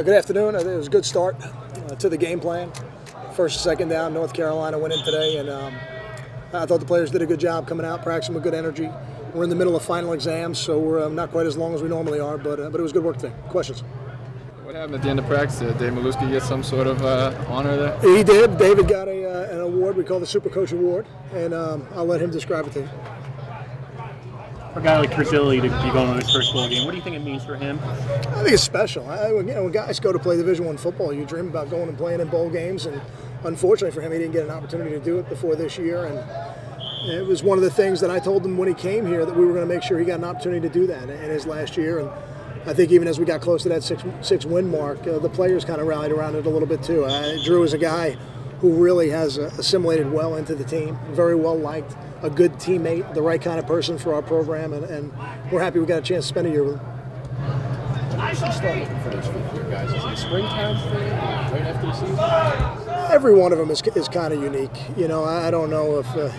Good afternoon. I think it was a good start to the game plan. First and second down, North Carolina went in today, and I thought the players did a good job coming out, practicing with good energy. We're in the middle of final exams, so we're not quite as long as we normally are, but it was good work today. Questions? What happened at the end of practice? Did Dave Maluski get some sort of honor there? He did. David got an award we call the Super Coach Award, and I'll let him describe it to you. For a guy like Brazili to be going on his first bowl game, what do you think it means for him? I think it's special. When guys go to play Division I football, you dream about going and playing in bowl games, and unfortunately for him, he didn't get an opportunity to do it before this year. And it was one of the things that I told him when he came here, that we were going to make sure he got an opportunity to do that in his last year. And I think even as we got close to that six win mark, the players kind of rallied around it a little bit too. Drew is a guy who really has assimilated well into the team, very well liked, a good teammate, the right kind of person for our program, and we're happy we got a chance to spend a year with him. When you start looking for those fifth-year guys, is it a springtime thing, right after the season? Every one of them is kind of unique. You know, I don't know if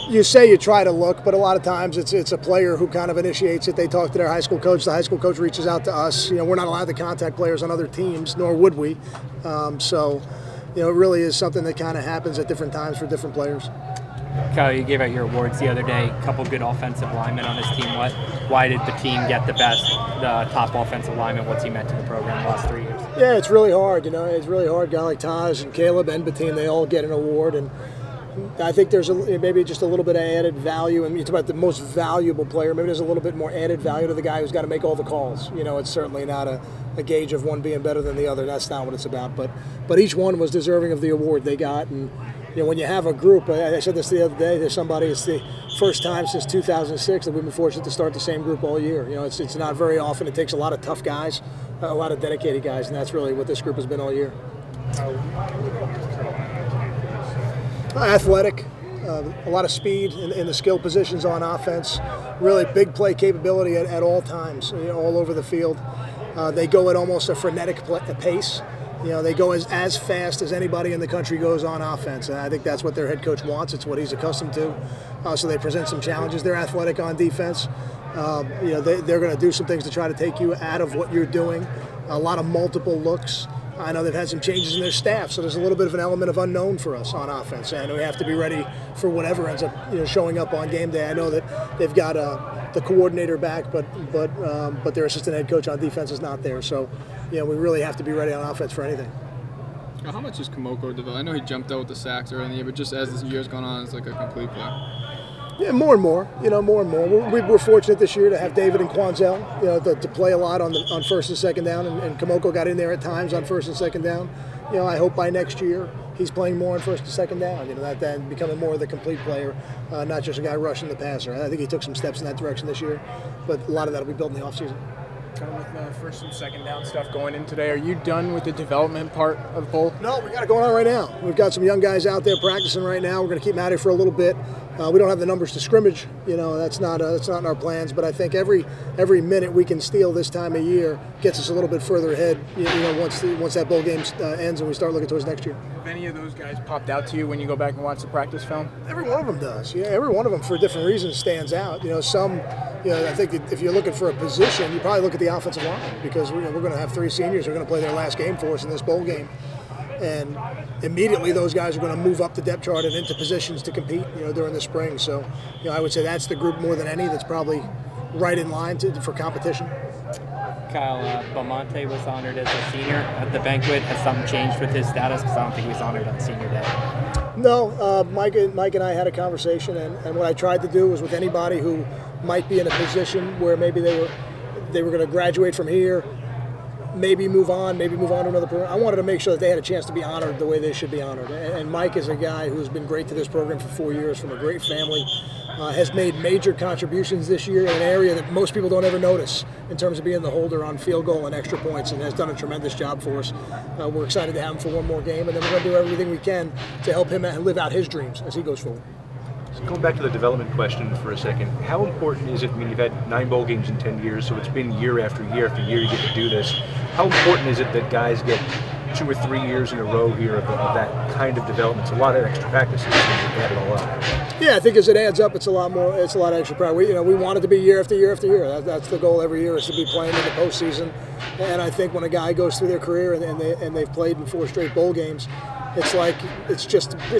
you say you try to look, but a lot of times it's a player who kind of initiates it. They talk to their high school coach. The high school coach reaches out to us. You know, we're not allowed to contact players on other teams, nor would we. So, you know, it really is something that kind of happens at different times for different players. Kyle, you gave out your awards the other day. A couple good offensive linemen on this team. Why did the team get the top offensive lineman? What's he meant to the program the last 3 years? Yeah, it's really hard. You know, it's really hard. A guy like Taj and Caleb and Bateen, they all get an award, and I think there's maybe just a little bit of added value. And you talk about the most valuable player. Maybe there's a little bit more added value to the guy who's got to make all the calls. You know, it's certainly not a gauge of one being better than the other. That's not what it's about. But each one was deserving of the award they got. And you know, when you have a group, I said this the other day, there's somebody, it's the first time since 2006 that we've been fortunate to start the same group all year. You know, it's not very often. It takes a lot of tough guys, a lot of dedicated guys, and that's really what this group has been all year. Athletic, a lot of speed in the skill positions on offense, really big play capability at all times, you know, all over the field. They go at almost a frenetic pace. You know, they go as fast as anybody in the country goes on offense. And I think that's what their head coach wants. It's what he's accustomed to. So they present some challenges. They're athletic on defense. You know, they're going to do some things to try to take you out of what you're doing. A lot of multiple looks. I know they've had some changes in their staff, so there's a little bit of an element of unknown for us on offense, and we have to be ready for whatever ends up, you know, showing up on game day. I know that they've got the coordinator back, but their assistant head coach on defense is not there. So, you know, we really have to be ready on offense for anything. How much is Kamoko developed? I know he jumped out with the sacks early in the year, but just as this year's gone on, it's like a complete player. Yeah, more and more. You know, more and more. We're fortunate this year to have David and Quanzel, you know, to play a lot on first and second down, and Kamoko got in there at times on first and second down. You know, I hope by next year he's playing more on first and second down. You know, that becoming more of the complete player, not just a guy rushing the passer. I think he took some steps in that direction this year, but a lot of that will be built in the offseason. Kind of with the first and second down stuff going in today, are you done with the development part of bowl? No, we got it going on right now. We've got some young guys out there practicing right now. We're going to keep them out here for a little bit. We don't have the numbers to scrimmage. You know, that's not in our plans. But I think every minute we can steal this time of year gets us a little bit further ahead. You know, once that bowl game ends and we start looking towards next year. Have any of those guys popped out to you when you go back and watch the practice film? Every one of them does. Yeah, every one of them for different reasons stands out. You know, some. You know, I think that if you're looking for a position, you probably look at the offensive line, because we're going to have 3 seniors who are going to play their last game for us in this bowl game. And immediately those guys are going to move up the depth chart and into positions to compete, you know, during the spring. So, you know, I would say that's the group more than any that's probably right in line for competition. Kyle, Belmonte was honored as a senior at the banquet. Has something changed with his status? Because I don't think he was honored on senior day. No, Mike and I had a conversation, and what I tried to do was with anybody who might be in a position where maybe they were going to graduate from here, maybe move on to another program. I wanted to make sure that they had a chance to be honored the way they should be honored. And Mike is a guy who's been great to this program for 4 years, from a great family, has made major contributions this year in an area that most people don't ever notice in terms of being the holder on field goal and extra points, and has done a tremendous job for us. We're excited to have him for one more game, and then we're going to do everything we can to help him live out his dreams as he goes forward. So going back to the development question for a second, how important is it? I mean, you've had 9 bowl games in 10 years, so it's been year after year after year you get to do this. How important is it that guys get 2 or 3 years in a row here of that kind of development. It's a lot of extra practices. Add it all up. Yeah, I think as it adds up, it's a lot more. It's a lot of extra practice. We want it to be year after year after year. That's the goal every year, is to be playing in the postseason. And I think when a guy goes through their career and they've played in 4 straight bowl games, it's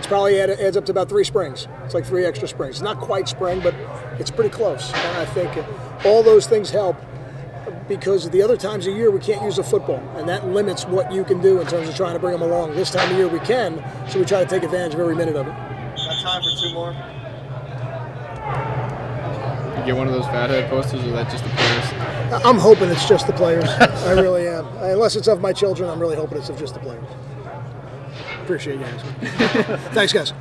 probably adds up to about 3 springs. It's like 3 extra springs. It's not quite spring, but it's pretty close. And I think all those things help, because the other times of year we can't use a football, and that limits what you can do in terms of trying to bring them along. This time of year we can, so we try to take advantage of every minute of it. Got time for 2 more? You get one of those fathead posters, or that just the players? I'm hoping it's just the players. I really am. Unless it's of my children, I'm really hoping it's of just the players. Appreciate you guys. Thanks, guys.